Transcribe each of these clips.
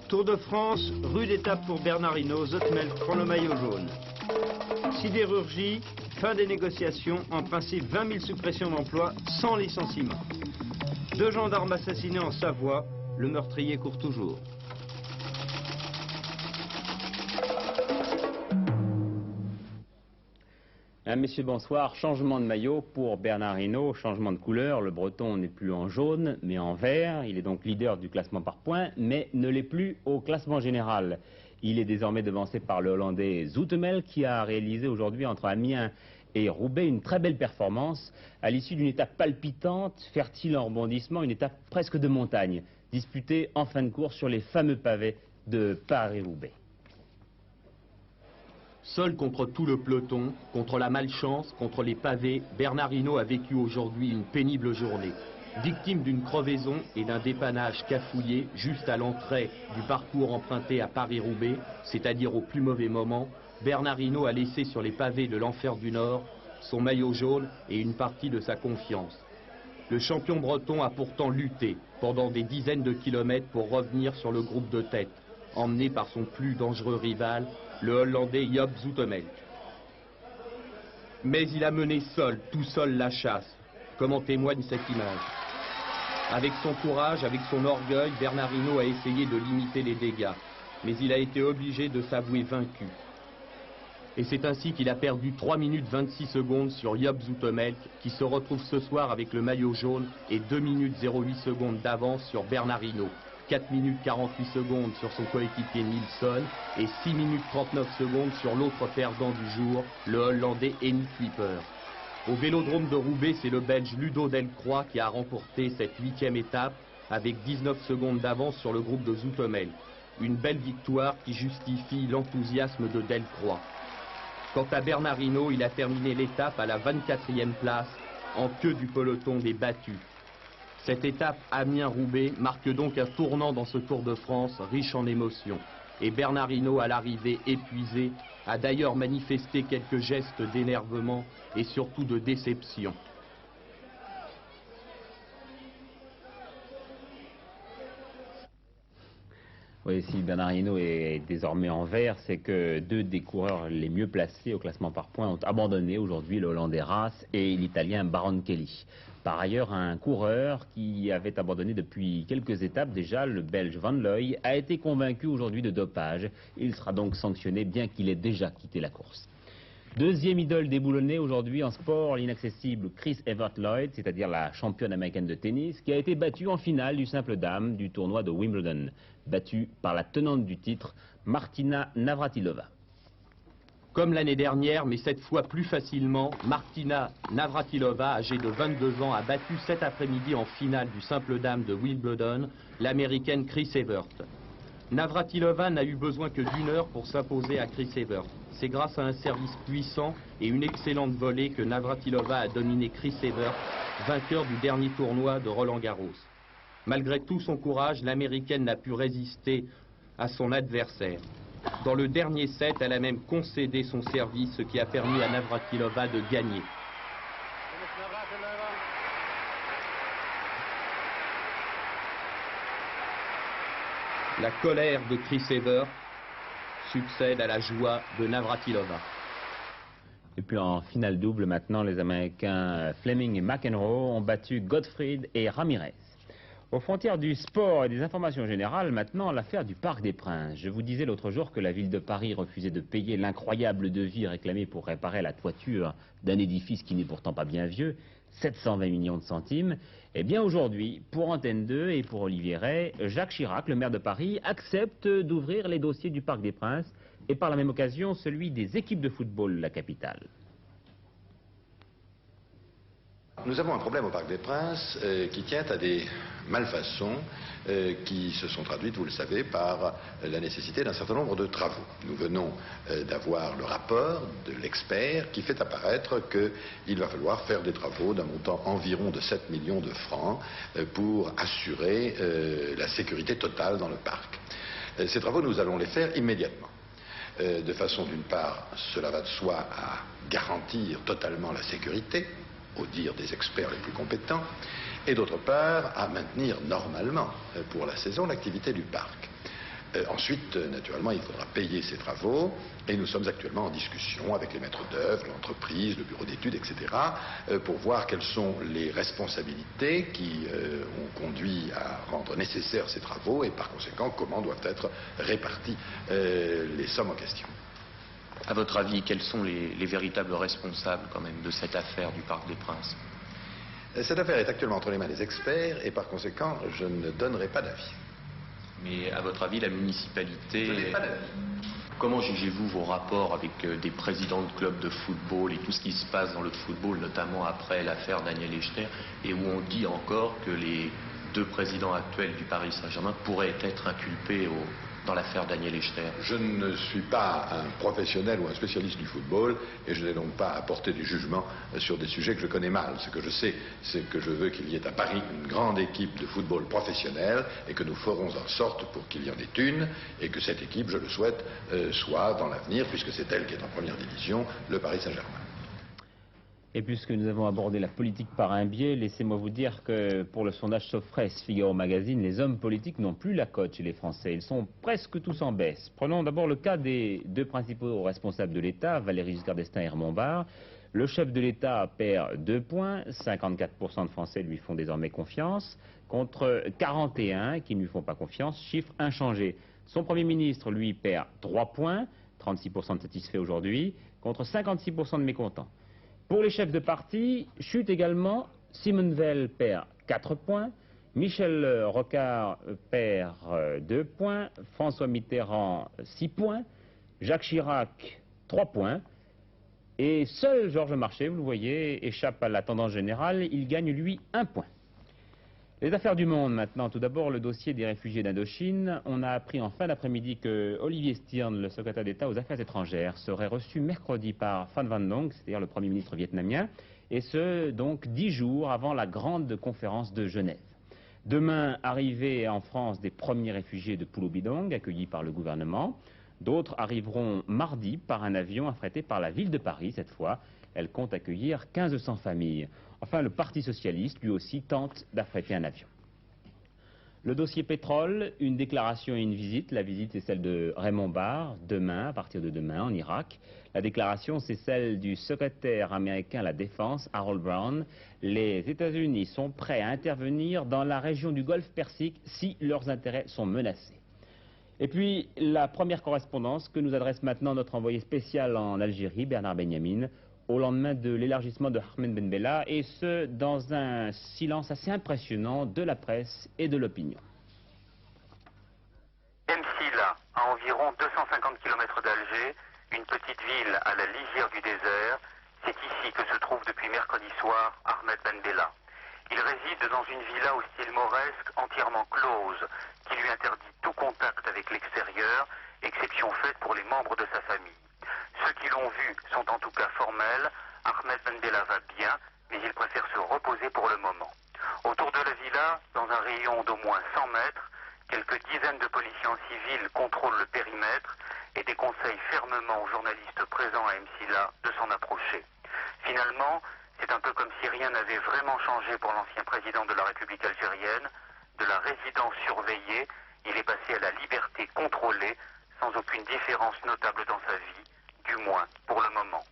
Tour de France, rude étape pour Bernard Hinault, Zoetemelk prend le maillot jaune. Sidérurgie, fin des négociations, en principe 20 000 suppressions d'emplois sans licenciement. 2 gendarmes assassinés en Savoie, le meurtrier court toujours. Messieurs, bonsoir. Changement de maillot pour Bernard Hinault, changement de couleur. Le breton n'est plus en jaune, mais en vert. Il est donc leader du classement par points, mais ne l'est plus au classement général. Il est désormais devancé par le Hollandais Zoetemelk, qui a réalisé aujourd'hui entre Amiens et Roubaix une très belle performance à l'issue d'une étape palpitante, fertile en rebondissements, une étape presque de montagne, disputée en fin de course sur les fameux pavés de Paris-Roubaix. Seul contre tout le peloton, contre la malchance, contre les pavés, Bernard Hinault a vécu aujourd'hui une pénible journée. Victime d'une crevaison et d'un dépannage cafouillé juste à l'entrée du parcours emprunté à Paris-Roubaix, c'est-à-dire au plus mauvais moment, Bernard Hinault a laissé sur les pavés de l'enfer du Nord son maillot jaune et une partie de sa confiance. Le champion breton a pourtant lutté pendant des dizaines de kilomètres pour revenir sur le groupe de tête, emmené par son plus dangereux rival, le Hollandais Joop Zoetemelk. Mais il a mené seul, tout seul la chasse, comme en témoigne cette image. Avec son courage, avec son orgueil, Bernard Hinault a essayé de limiter les dégâts, mais il a été obligé de s'avouer vaincu. Et c'est ainsi qu'il a perdu 3 minutes 26 secondes sur Joop Zoetemelk, qui se retrouve ce soir avec le maillot jaune et 2 minutes 08 secondes d'avance sur Bernard Hinault. 4 minutes 48 secondes sur son coéquipier Nilsson et 6 minutes 39 secondes sur l'autre perdant du jour, le Hollandais Hennie Kuiper. Au vélodrome de Roubaix, c'est le Belge Ludo Delcroix qui a remporté cette 8e étape avec 19 secondes d'avance sur le groupe de Zoetemelk. Une belle victoire qui justifie l'enthousiasme de Delcroix. Quant à Bernard Hinault, il a terminé l'étape à la 24e place, en queue du peloton des battus. Cette étape Amiens-Roubaix marque donc un tournant dans ce Tour de France riche en émotions. Et Bernard Hinault, à l'arrivée épuisé, a d'ailleurs manifesté quelques gestes d'énervement et surtout de déception. Oui, si Bernard Hinault est désormais en vert, c'est que 2 des coureurs les mieux placés au classement par points ont abandonné aujourd'hui, le Hollandais Raas et l'Italien Baron Kelly. Par ailleurs, un coureur qui avait abandonné depuis quelques étapes déjà, le Belge Van Looy, a été convaincu aujourd'hui de dopage. Il sera donc sanctionné bien qu'il ait déjà quitté la course. Deuxième idole déboulonnée aujourd'hui en sport, l'inaccessible Chris Evert Lloyd, c'est-à-dire la championne américaine de tennis, qui a été battue en finale du simple dame du tournoi de Wimbledon, battue par la tenante du titre, Martina Navratilova. Comme l'année dernière, mais cette fois plus facilement, Martina Navratilova, âgée de 22 ans, a battu cet après-midi en finale du simple dame de Wimbledon, l'américaine Chris Evert. Navratilova n'a eu besoin que d'1 heure pour s'imposer à Chris Evert. C'est grâce à un service puissant et une excellente volée que Navratilova a dominé Chris Evert, vainqueur du dernier tournoi de Roland-Garros. Malgré tout son courage, l'américaine n'a pu résister à son adversaire. Dans le dernier set, elle a même concédé son service, ce qui a permis à Navratilova de gagner. La colère de Chris Evert succède à la joie de Navratilova. Et puis en finale double, maintenant, les Américains Fleming et McEnroe ont battu Gottfried et Ramirez. Aux frontières du sport et des informations générales, maintenant, l'affaire du Parc des Princes. Je vous disais l'autre jour que la ville de Paris refusait de payer l'incroyable devis réclamé pour réparer la toiture d'un édifice qui n'est pourtant pas bien vieux, 720 millions de centimes. Eh bien aujourd'hui, pour Antenne 2 et pour Olivier Ray, Jacques Chirac, le maire de Paris, accepte d'ouvrir les dossiers du Parc des Princes et par la même occasion celui des équipes de football de la capitale. Nous avons un problème au Parc des Princes qui tient à des malfaçons qui se sont traduites, vous le savez, par la nécessité d'un certain nombre de travaux. Nous venons d'avoir le rapport de l'expert qui fait apparaître qu'il va falloir faire des travaux d'un montant environ de 7 millions de francs pour assurer la sécurité totale dans le parc. Ces travaux, nous allons les faire immédiatement. De façon, d'une part, cela va de soi à garantir totalement la sécurité, au dire des experts les plus compétents, et d'autre part à maintenir normalement pour la saison l'activité du parc. Ensuite, naturellement, il faudra payer ces travaux et nous sommes actuellement en discussion avec les maîtres d'œuvre, l'entreprise, le bureau d'études, etc. Pour voir quelles sont les responsabilités qui ont conduit à rendre nécessaires ces travaux et par conséquent comment doivent être réparties les sommes en question. À votre avis, quels sont les véritables responsables quand même de cette affaire du Parc des Princes? Cette affaire est actuellement entre les mains des experts et par conséquent je ne donnerai pas d'avis. Mais à votre avis, la municipalité... Je n'ai pas d'avis. Comment jugez-vous vos rapports avec des présidents de clubs de football et tout ce qui se passe dans le football, notamment après l'affaire Daniel Echter, et où on dit encore que les deux présidents actuels du Paris Saint-Germain pourraient être inculpés dans l'affaire Daniel Echter? Je ne suis pas un professionnel ou un spécialiste du football et je n'ai donc pas à porter du jugement sur des sujets que je connais mal. Ce que je sais, c'est que je veux qu'il y ait à Paris une grande équipe de football professionnelle et que nous ferons en sorte pour qu'il y en ait une et que cette équipe, je le souhaite, soit dans l'avenir, puisque c'est elle qui est en première division, le Paris Saint-Germain. Et puisque nous avons abordé la politique par un biais, laissez-moi vous dire que pour le sondage Sofres Figaro Magazine, les hommes politiques n'ont plus la cote chez les Français. Ils sont presque tous en baisse. Prenons d'abord le cas des deux principaux responsables de l'État, Valéry Giscard d'Estaing et Raymond Barre. Le chef de l'État perd 2 points, 54% de Français lui font désormais confiance, contre 41% qui ne lui font pas confiance, chiffre inchangé. Son Premier ministre, lui, perd 3 points, 36% de satisfaits aujourd'hui, contre 56% de mécontents. Pour les chefs de parti, chute également, Simone Veil perd 4 points, Michel Rocard perd 2 points, François Mitterrand 6 points, Jacques Chirac 3 points, et seul Georges Marchais, vous le voyez, échappe à la tendance générale, il gagne lui 1 point. Les affaires du monde maintenant. Tout d'abord, le dossier des réfugiés d'Indochine. On a appris en fin d'après-midi que Olivier Stirn, le secrétaire d'État aux Affaires étrangères, serait reçu mercredi par Phan Van Dong, c'est-à-dire le Premier ministre vietnamien, et ce, donc 10 jours avant la grande conférence de Genève. Demain, arrivée en France des premiers réfugiés de Pulo Bidong, accueillis par le gouvernement. D'autres arriveront mardi par un avion affrété par la ville de Paris, cette fois. Elle compte accueillir 1500 familles. Enfin, le Parti socialiste, lui aussi, tente d'affréter un avion. Le dossier pétrole, une déclaration et une visite. La visite, c'est celle de Raymond Barre, demain, à partir de demain, en Irak. La déclaration, c'est celle du secrétaire américain à la Défense, Harold Brown. Les États-Unis sont prêts à intervenir dans la région du Golfe Persique si leurs intérêts sont menacés. Et puis, la première correspondance que nous adresse maintenant notre envoyé spécial en Algérie, Bernard Benyamin, au lendemain de l'élargissement de Ahmed Ben Bella, et ce, dans un silence assez impressionnant de la presse et de l'opinion. Msila, à environ 250 km d'Alger, une petite ville à la lisière du désert, c'est ici que se trouve depuis mercredi soir Ahmed Ben Bella. Il réside dans une villa au style mauresque entièrement close, qui lui interdit tout contact avec l'extérieur, exception faite pour les membres de sa famille. Ceux qui l'ont vu sont en tout cas formels. Ahmed Ben Bella va bien, mais il préfère se reposer pour le moment. Autour de la villa, dans un rayon d'au moins 100 mètres, quelques dizaines de policiers en civil contrôlent le périmètre et déconseillent fermement aux journalistes présents à Msila de s'en approcher. Finalement, c'est un peu comme si rien n'avait vraiment changé pour l'ancien président de la République algérienne. De la résidence surveillée, il est passé à la liberté contrôlée, sans aucune différence notable dans sa vie, du moins pour le moment.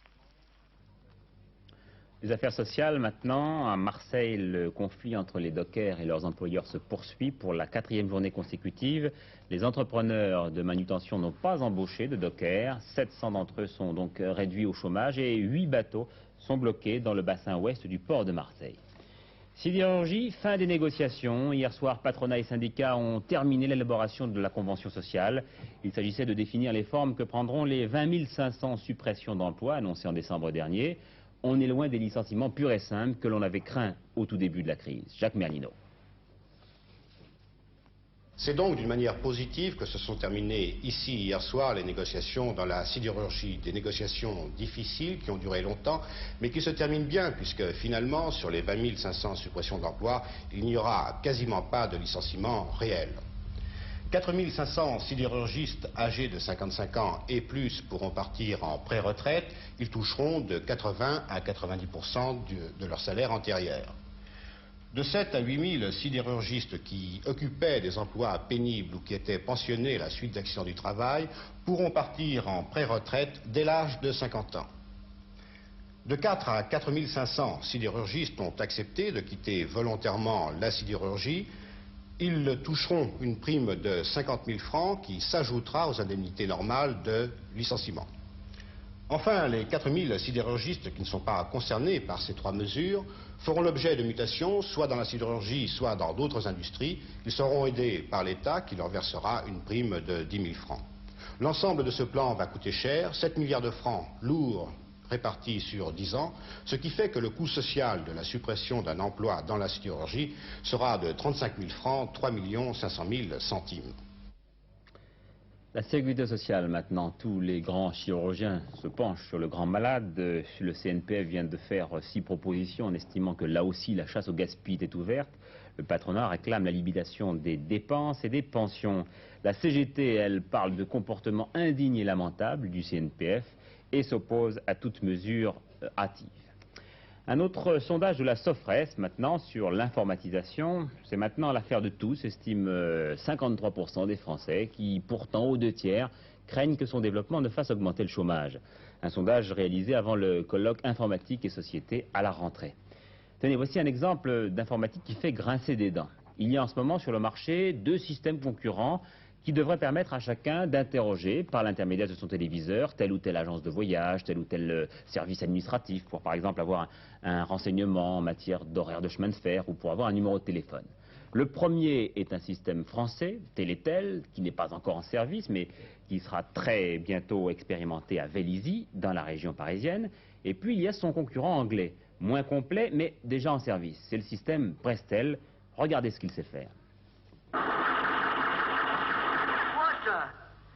Les affaires sociales maintenant. À Marseille, le conflit entre les dockers et leurs employeurs se poursuit pour la 4e journée consécutive. Les entrepreneurs de manutention n'ont pas embauché de dockers. 700 d'entre eux sont donc réduits au chômage et 8 bateaux sont bloqués dans le bassin ouest du port de Marseille. Sidérurgie, fin des négociations. Hier soir, patronat et syndicats ont terminé l'élaboration de la convention sociale. Il s'agissait de définir les formes que prendront les 20 500 suppressions d'emplois annoncées en décembre dernier. On est loin des licenciements purs et simples que l'on avait craints au tout début de la crise. Jacques Merlino. C'est donc d'une manière positive que se sont terminées ici hier soir les négociations dans la sidérurgie. Des négociations difficiles qui ont duré longtemps, mais qui se terminent bien puisque finalement, sur les 20 500 suppressions d'emplois, il n'y aura quasiment pas de licenciements réels. 4 500 sidérurgistes âgés de 55 ans et plus pourront partir en pré-retraite. Ils toucheront de 80 à 90% de leur salaire antérieur. De 7 à 8 000 sidérurgistes qui occupaient des emplois pénibles ou qui étaient pensionnés à la suite d'accidents du travail pourront partir en pré-retraite dès l'âge de 50 ans. De 4 à 4 500 sidérurgistes ont accepté de quitter volontairement la sidérurgie. Ils toucheront une prime de 50 000 francs qui s'ajoutera aux indemnités normales de licenciement. Enfin, les 4 000 sidérurgistes qui ne sont pas concernés par ces trois mesures feront l'objet de mutations, soit dans la sidérurgie, soit dans d'autres industries. Ils seront aidés par l'État qui leur versera une prime de 10 000 francs. L'ensemble de ce plan va coûter cher, 7 milliards de francs lourds répartis sur 10 ans, ce qui fait que le coût social de la suppression d'un emploi dans la sidérurgie sera de 35 000 francs, 3 500 000 centimes. La sécurité sociale maintenant, tous les grands chirurgiens se penchent sur le grand malade. Le CNPF vient de faire 6 propositions en estimant que là aussi la chasse au gaspillage est ouverte. Le patronat réclame la limitation des dépenses et des pensions. La CGT, elle, parle de comportements indignes et lamentables du CNPF et s'oppose à toute mesure hâtive. Un autre sondage de la Sofres maintenant sur l'informatisation, c'est maintenant l'affaire de tous, estime 53% des Français qui pourtant aux 2/3 craignent que son développement ne fasse augmenter le chômage. Un sondage réalisé avant le colloque informatique et société à la rentrée. Tenez, voici un exemple d'informatique qui fait grincer des dents. Il y a en ce moment sur le marché 2 systèmes concurrents qui devrait permettre à chacun d'interroger par l'intermédiaire de son téléviseur telle ou telle agence de voyage, tel ou tel service administratif pour par exemple avoir un renseignement en matière d'horaire de chemin de fer ou pour avoir un numéro de téléphone. Le premier est un système français, Télétel, qui n'est pas encore en service mais qui sera très bientôt expérimenté à Vélizy, dans la région parisienne. Et puis il y a son concurrent anglais, moins complet mais déjà en service. C'est le système Prestel. Regardez ce qu'il sait faire.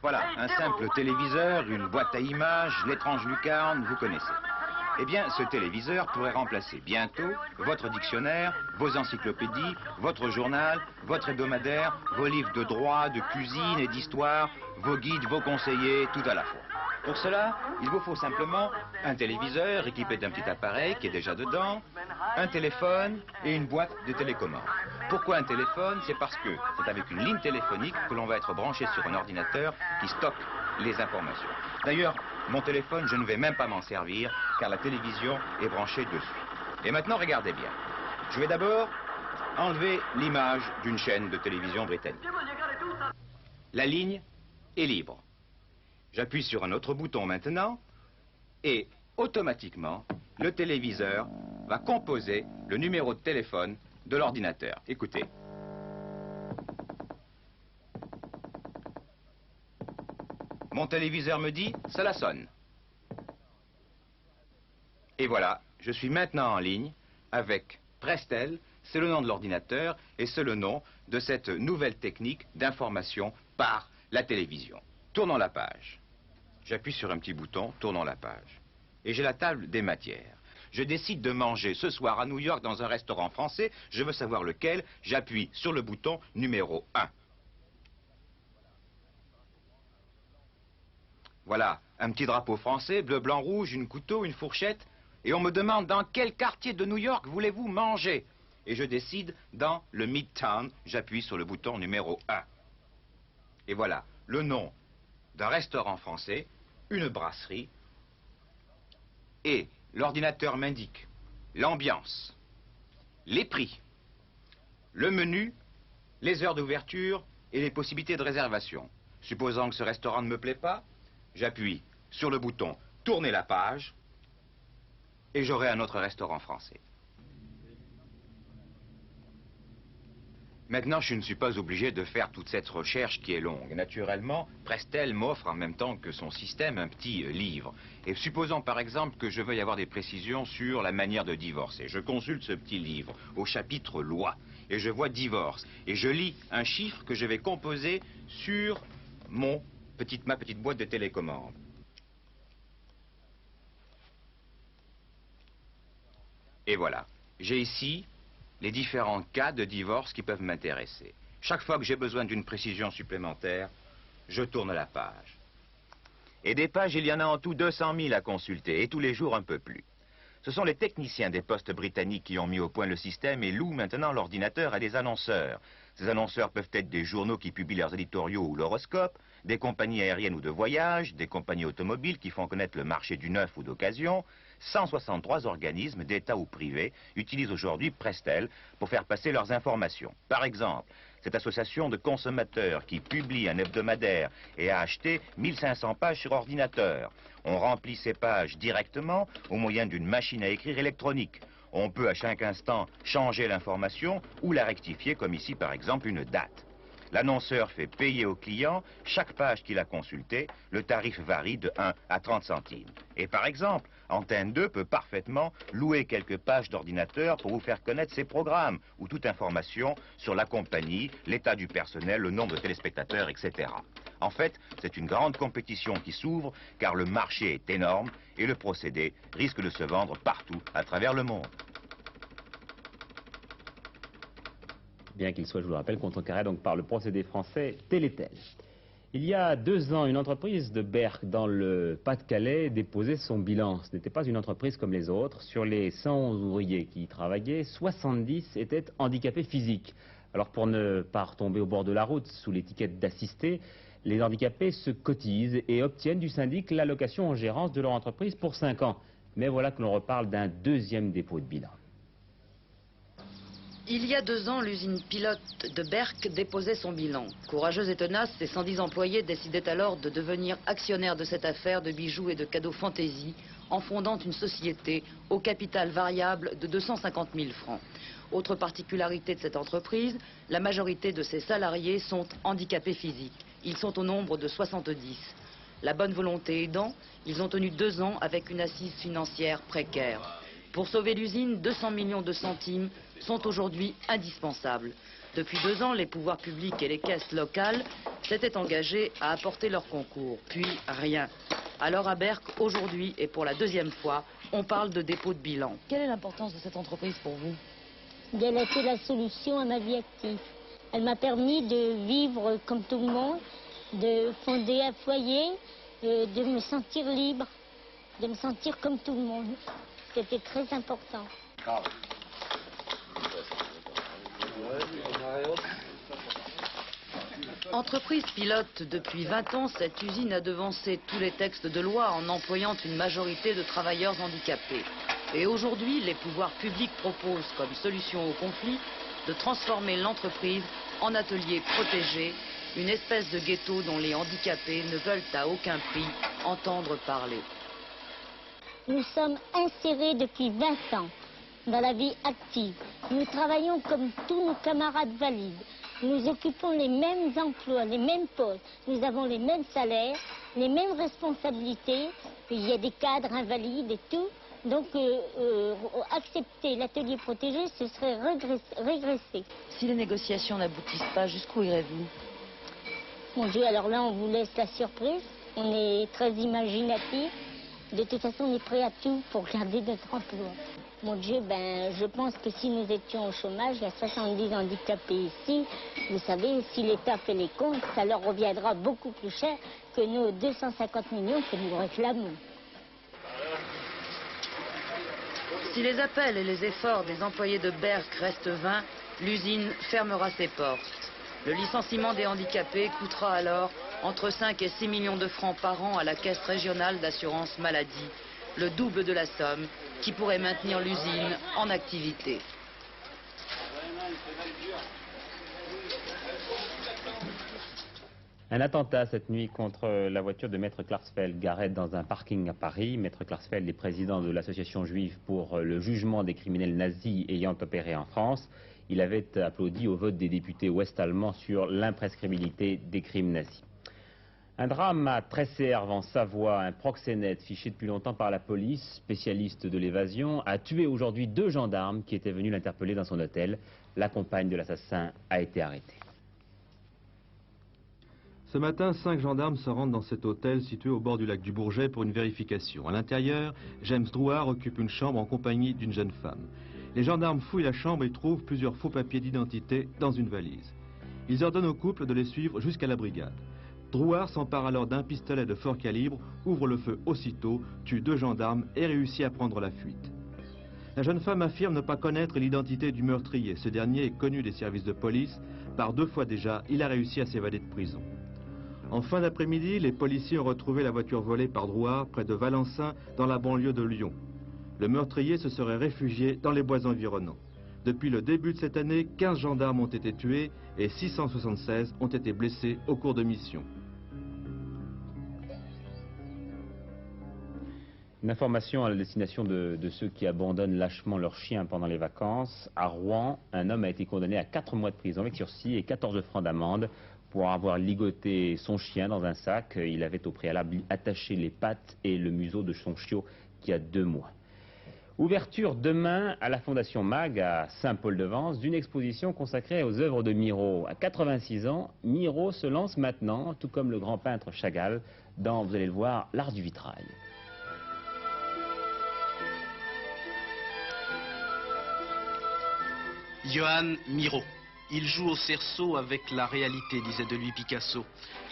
Voilà, un simple téléviseur, une boîte à images, l'étrange lucarne, vous connaissez. Eh bien, ce téléviseur pourrait remplacer bientôt votre dictionnaire, vos encyclopédies, votre journal, votre hebdomadaire, vos livres de droit, de cuisine et d'histoire, vos guides, vos conseillers, tout à la fois. Pour cela, il vous faut simplement un téléviseur équipé d'un petit appareil qui est déjà dedans, un téléphone et une boîte de télécommande. Pourquoi un téléphone? C'est parce que c'est avec une ligne téléphonique que l'on va être branché sur un ordinateur qui stocke les informations. D'ailleurs, mon téléphone, je ne vais même pas m'en servir car la télévision est branchée dessus. Et maintenant, regardez bien. Je vais d'abord enlever l'image d'une chaîne de télévision britannique. La ligne est libre. J'appuie sur un autre bouton maintenant et automatiquement, le téléviseur va composer le numéro de téléphone de l'ordinateur. Écoutez. Mon téléviseur me dit, cela sonne. Et voilà, je suis maintenant en ligne avec Prestel, c'est le nom de l'ordinateur et c'est le nom de cette nouvelle technique d'information par la télévision. Tournons la page. J'appuie sur un petit bouton, tournons la page. Et j'ai la table des matières. Je décide de manger ce soir à New York dans un restaurant français. Je veux savoir lequel. J'appuie sur le bouton numéro 1. Voilà, un petit drapeau français, bleu, blanc, rouge, une couteau, une fourchette. Et on me demande dans quel quartier de New York voulez-vous manger? Et je décide dans le Midtown. J'appuie sur le bouton numéro 1. Et voilà, le nom d'un restaurant français, une brasserie, et l'ordinateur m'indique l'ambiance, les prix, le menu, les heures d'ouverture et les possibilités de réservation. Supposant que ce restaurant ne me plaît pas, j'appuie sur le bouton « Tourner la page » et j'aurai un autre restaurant français. Maintenant, je ne suis pas obligé de faire toute cette recherche qui est longue. Naturellement, Prestel m'offre en même temps que son système un petit livre. Et supposons par exemple que je veuille avoir des précisions sur la manière de divorcer. Je consulte ce petit livre au chapitre loi et je vois divorce. Et je lis un chiffre que je vais composer sur ma petite boîte de télécommande. Et voilà, j'ai ici les différents cas de divorce qui peuvent m'intéresser. Chaque fois que j'ai besoin d'une précision supplémentaire, je tourne la page. Et des pages, il y en a en tout 200 000 à consulter, et tous les jours un peu plus. Ce sont les techniciens des postes britanniques qui ont mis au point le système et louent maintenant l'ordinateur à des annonceurs. Ces annonceurs peuvent être des journaux qui publient leurs éditoriaux ou l'horoscope, des compagnies aériennes ou de voyage, des compagnies automobiles qui font connaître le marché du neuf ou d'occasion. 163 organismes, d'État ou privés, utilisent aujourd'hui Prestel pour faire passer leurs informations. Par exemple, cette association de consommateurs qui publie un hebdomadaire et a acheté 1500 pages sur ordinateur. On remplit ces pages directement au moyen d'une machine à écrire électronique. On peut à chaque instant changer l'information ou la rectifier, comme ici par exemple une date. L'annonceur fait payer au client chaque page qu'il a consultée. Le tarif varie de 1 à 30 centimes. Et par exemple, Antenne 2 peut parfaitement louer quelques pages d'ordinateur pour vous faire connaître ses programmes ou toute information sur la compagnie, l'état du personnel, le nombre de téléspectateurs, etc. En fait, c'est une grande compétition qui s'ouvre car le marché est énorme et le procédé risque de se vendre partout à travers le monde. Bien qu'il soit, je vous le rappelle, contrecarré donc par le procédé français Télétel. Il y a 2 ans, une entreprise de Berck dans le Pas-de-Calais déposait son bilan. Ce n'était pas une entreprise comme les autres. Sur les 111 ouvriers qui y travaillaient, 70 étaient handicapés physiques. Alors pour ne pas retomber au bord de la route sous l'étiquette d'assistés, les handicapés se cotisent et obtiennent du syndic l'allocation en gérance de leur entreprise pour 5 ans. Mais voilà que l'on reparle d'un deuxième dépôt de bilan. Il y a 2 ans, l'usine pilote de Berck déposait son bilan. Courageuse et tenace, ses 110 employés décidaient alors de devenir actionnaires de cette affaire de bijoux et de cadeaux fantaisie en fondant une société au capital variable de 250 000 francs. Autre particularité de cette entreprise, la majorité de ses salariés sont handicapés physiques. Ils sont au nombre de 70. La bonne volonté aidant, ils ont tenu 2 ans avec une assise financière précaire. Pour sauver l'usine, 200 millions de centimes sont aujourd'hui indispensables. Depuis 2 ans, les pouvoirs publics et les caisses locales s'étaient engagés à apporter leur concours. Puis rien. Alors à Berck, aujourd'hui et pour la 2e fois, on parle de dépôt de bilan. Quelle est l'importance de cette entreprise pour vous? Elle a été la solution à ma vie active. Elle m'a permis de vivre comme tout le monde, de fonder un foyer, de me sentir libre, de me sentir comme tout le monde. C'était très important. Entreprise pilote depuis 20 ans, cette usine a devancé tous les textes de loi en employant une majorité de travailleurs handicapés. Et aujourd'hui, les pouvoirs publics proposent comme solution au conflit de transformer l'entreprise en atelier protégé, une espèce de ghetto dont les handicapés ne veulent à aucun prix entendre parler. Nous sommes insérés depuis 20 ans dans la vie active. Nous travaillons comme tous nos camarades valides. Nous occupons les mêmes emplois, les mêmes postes. Nous avons les mêmes salaires, les mêmes responsabilités. Il y a des cadres invalides et tout. Donc, accepter l'atelier protégé, ce serait régresser. Si les négociations n'aboutissent pas, jusqu'où irez-vous? Mon Dieu, alors là, on vous laisse la surprise. On est très imaginatif. De toute façon, on est prêt à tout pour garder notre emploi. Mon Dieu, je pense que si nous étions au chômage, il y a 70 handicapés ici. Vous savez, si l'État fait les comptes, ça leur reviendra beaucoup plus cher que nos 250 millions que nous réclamons. Si les appels et les efforts des employés de Berck restent vains, l'usine fermera ses portes. Le licenciement des handicapés coûtera alors entre 5 et 6 millions de francs par an à la Caisse régionale d'assurance maladie, le double de la somme qui pourrait maintenir l'usine en activité. Un attentat cette nuit contre la voiture de Maître Klarsfeld, garée dans un parking à Paris. Maître Klarsfeld est président de l'association juive pour le jugement des criminels nazis ayant opéré en France. Il avait applaudi au vote des députés ouest-allemands sur l'imprescriptibilité des crimes nazis. Un drame à Tresserve en Savoie. Un proxénète fiché depuis longtemps par la police, spécialiste de l'évasion, a tué aujourd'hui 2 gendarmes qui étaient venus l'interpeller dans son hôtel. La compagne de l'assassin a été arrêtée. Ce matin, 5 gendarmes se rendent dans cet hôtel situé au bord du lac du Bourget pour une vérification. À l'intérieur, James Drouard occupe une chambre en compagnie d'une jeune femme. Les gendarmes fouillent la chambre et trouvent plusieurs faux papiers d'identité dans une valise. Ils ordonnent au couple de les suivre jusqu'à la brigade. Drouard s'empare alors d'un pistolet de fort calibre, ouvre le feu aussitôt, tue 2 gendarmes et réussit à prendre la fuite. La jeune femme affirme ne pas connaître l'identité du meurtrier. Ce dernier est connu des services de police. Par 2 fois déjà, il a réussi à s'évader de prison. En fin d'après-midi, les policiers ont retrouvé la voiture volée par Drouhard près de Valencin, dans la banlieue de Lyon. Le meurtrier se serait réfugié dans les bois environnants. Depuis le début de cette année, 15 gendarmes ont été tués et 676 ont été blessés au cours de missions. Une information à la destination de ceux qui abandonnent lâchement leurs chiens pendant les vacances. À Rouen, un homme a été condamné à 4 mois de prison avec sursis et 14 francs d'amende pour avoir ligoté son chien dans un sac. Il avait au préalable attaché les pattes et le museau de son chiot qui a 2 mois. Ouverture demain à la Fondation Mag à Saint-Paul-de-Vence d'une exposition consacrée aux œuvres de Miro. À 86 ans, Miro se lance maintenant, tout comme le grand peintre Chagall, dans, vous allez le voir, l'art du vitrail. Johan Miro. Il joue au cerceau avec la réalité, disait de lui Picasso.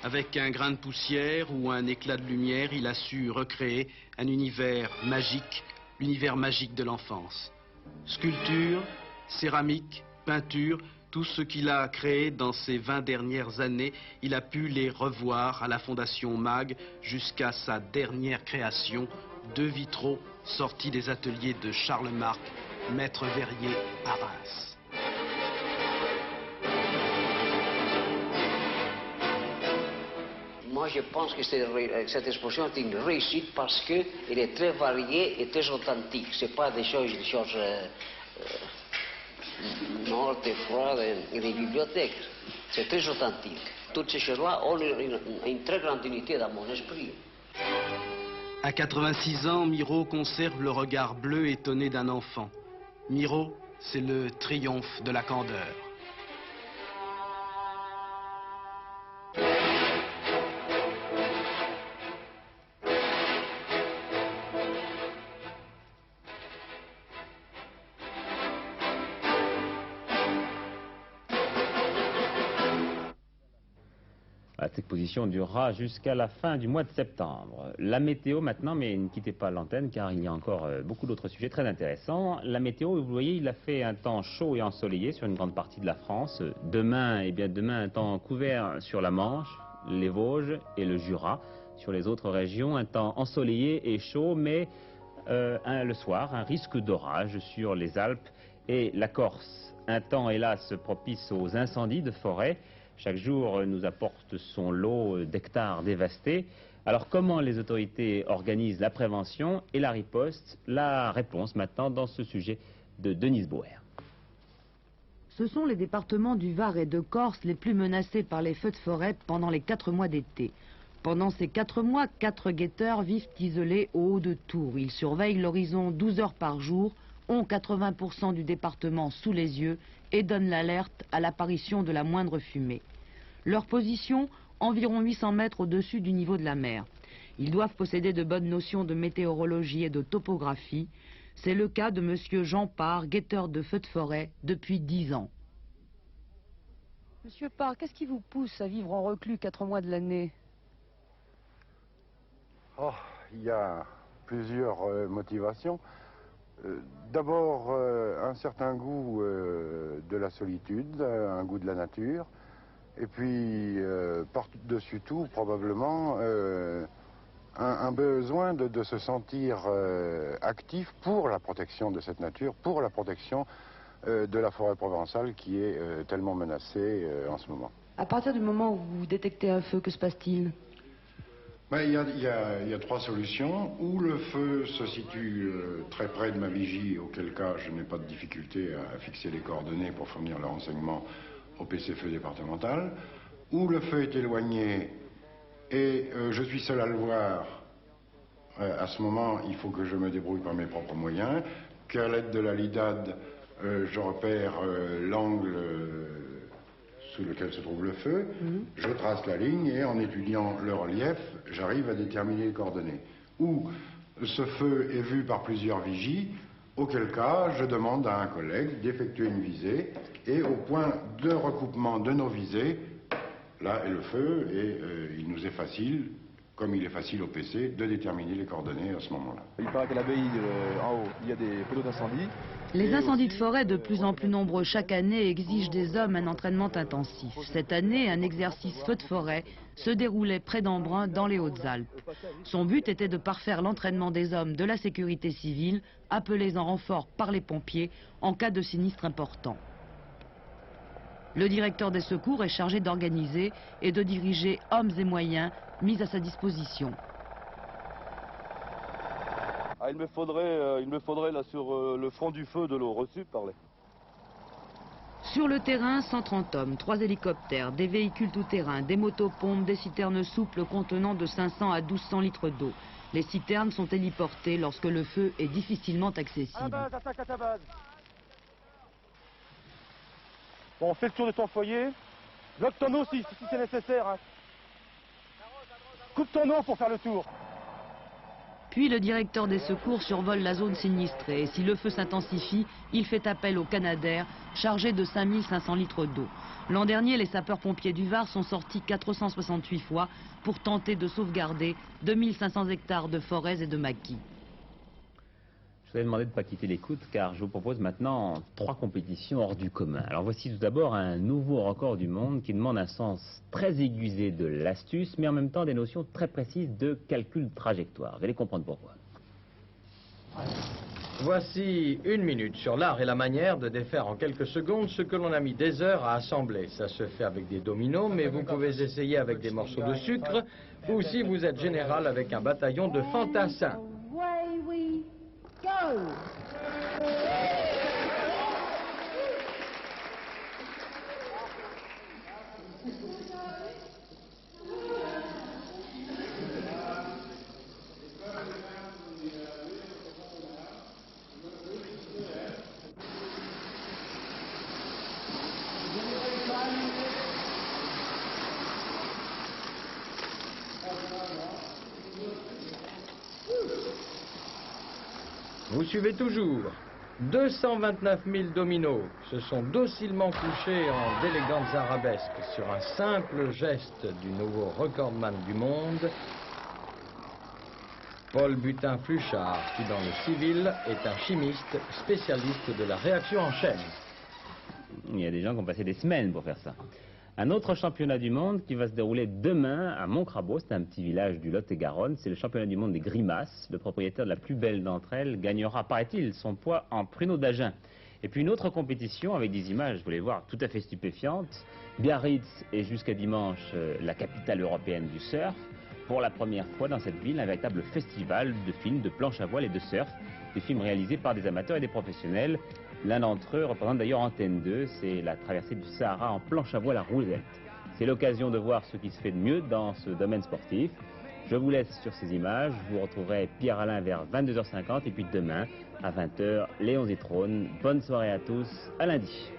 Avec un grain de poussière ou un éclat de lumière, il a su recréer un univers magique, l'univers magique de l'enfance. Sculpture, céramique, peinture, tout ce qu'il a créé dans ces 20 dernières années, il a pu les revoir à la Fondation Mag jusqu'à sa dernière création, 2 vitraux sortis des ateliers de Charles Marc, maître verrier à Reims. Moi, je pense que cette exposition est une réussite parce qu'elle est très variée et très authentique. Ce n'est pas des choses mortes et froides et des bibliothèques. C'est très authentique. Toutes ces choses-là ont une très grande unité dans mon esprit. À 86 ans, Miro conserve le regard bleu étonné d'un enfant. Miro, c'est le triomphe de la candeur. Cette exposition durera jusqu'à la fin du mois de septembre. La météo maintenant, mais ne quittez pas l'antenne car il y a encore beaucoup d'autres sujets très intéressants. La météo, vous voyez, il a fait un temps chaud et ensoleillé sur une grande partie de la France. Demain, demain, un temps couvert sur la Manche, les Vosges et le Jura. Sur les autres régions, un temps ensoleillé et chaud, mais le soir, un risque d'orage sur les Alpes et la Corse. Un temps, hélas, propice aux incendies de forêt. Chaque jour nous apporte son lot d'hectares dévastés. Alors comment les autorités organisent la prévention et la riposte? La réponse maintenant dans ce sujet de Denise Bauer. Ce sont les départements du Var et de Corse les plus menacés par les feux de forêt pendant les 4 mois d'été. Pendant ces 4 mois, 4 guetteurs vivent isolés au haut de tours. Ils surveillent l'horizon 12 heures par jour, ont 80% du département sous les yeux et donnent l'alerte à l'apparition de la moindre fumée. Leur position, environ 800 mètres au-dessus du niveau de la mer. Ils doivent posséder de bonnes notions de météorologie et de topographie. C'est le cas de monsieur Jean Parr, guetteur de feux de forêt depuis 10 ans. Monsieur Parr, qu'est-ce qui vous pousse à vivre en reclus 4 mois de l'année? Il y a plusieurs motivations. D'abord, un certain goût de la solitude, un goût de la nature, et puis, par-dessus tout, probablement, un besoin de se sentir actif pour la protection de cette nature, pour la protection de la forêt provençale qui est tellement menacée en ce moment. À partir du moment où vous détectez un feu, que se passe-t-il? Il y a 3 solutions. Ou le feu se situe très près de ma vigie, auquel cas je n'ai pas de difficulté à fixer les coordonnées pour fournir le renseignement au PC-Feu départemental. Ou le feu est éloigné et je suis seul à le voir. À ce moment, il faut que je me débrouille par mes propres moyens, qu'à l'aide de la LIDAD, je repère l'angle sous lequel se trouve le feu, je trace la ligne et en étudiant le relief, j'arrive à déterminer les coordonnées. Ou ce feu est vu par plusieurs vigies, auquel cas je demande à un collègue d'effectuer une visée et au point de recoupement de nos visées, là est le feu et il nous est facile, comme il est facile au PC de déterminer les coordonnées à ce moment-là. Il paraît qu'à l'abbaye en haut, il y a des poteaux d'incendie. Les incendies de forêt, de plus en plus nombreux chaque année, exigent des hommes un entraînement intensif. Cette année, un exercice feu de forêt se déroulait près d'Embrun, dans les Hautes-Alpes. Son but était de parfaire l'entraînement des hommes de la sécurité civile, appelés en renfort par les pompiers en cas de sinistre important. Le directeur des secours est chargé d'organiser et de diriger hommes et moyens mis à sa disposition. Ah, il me faudrait là sur le front du feu de l'eau reçue par les... Sur le terrain, 130 hommes, 3 hélicoptères, des véhicules tout-terrain, des motopompes, des citernes souples contenant de 500 à 1200 litres d'eau. Les citernes sont héliportées lorsque le feu est difficilement accessible. Attaque à ta base. Bon, on fait le tour de ton foyer. Bloque ton eau si c'est nécessaire. Hein. Coupe ton eau pour faire le tour. Puis le directeur des secours survole la zone sinistrée et si le feu s'intensifie, il fait appel au Canadair chargé de 5500 litres d'eau. L'an dernier, les sapeurs-pompiers du Var sont sortis 468 fois pour tenter de sauvegarder 2500 hectares de forêts et de maquis. Je vous avais demandé de ne pas quitter l'écoute car je vous propose maintenant 3 compétitions hors du commun. Alors voici tout d'abord un nouveau record du monde qui demande un sens très aiguisé de l'astuce mais en même temps des notions très précises de calcul de trajectoire. Vous allez comprendre pourquoi. Voici 1 minute sur l'art et la manière de défaire en quelques secondes ce que l'on a mis des heures à assembler. Ça se fait avec des dominos mais vous pouvez essayer avec des morceaux de sucre ou si vous êtes général avec un bataillon de fantassins. Go! Vous suivez toujours. 229 000 dominos se sont docilement couchés en d'élégantes arabesques sur un simple geste du nouveau recordman du monde, Paul Butin-Fluchard, qui dans le civil est un chimiste spécialiste de la réaction en chaîne. Il y a des gens qui ont passé des semaines pour faire ça. Un autre championnat du monde qui va se dérouler demain à Montcrabeau, c'est un petit village du Lot-et-Garonne, c'est le championnat du monde des grimaces. Le propriétaire de la plus belle d'entre elles gagnera, paraît-il, son poids en pruneau d'Agen. Et puis une autre compétition avec des images, vous voulez voir, tout à fait stupéfiantes. Biarritz est jusqu'à dimanche la capitale européenne du surf. Pour la première fois dans cette ville, un véritable festival de films de planche à voile et de surf. Des films réalisés par des amateurs et des professionnels. L'un d'entre eux représente d'ailleurs Antenne 2, c'est la traversée du Sahara en planche à voile à roulettes. C'est l'occasion de voir ce qui se fait de mieux dans ce domaine sportif. Je vous laisse sur ces images, je vous retrouverai Pierre-Alain vers 22h50 et puis demain à 20h, Léon Zitrone. Bonne soirée à tous, à lundi.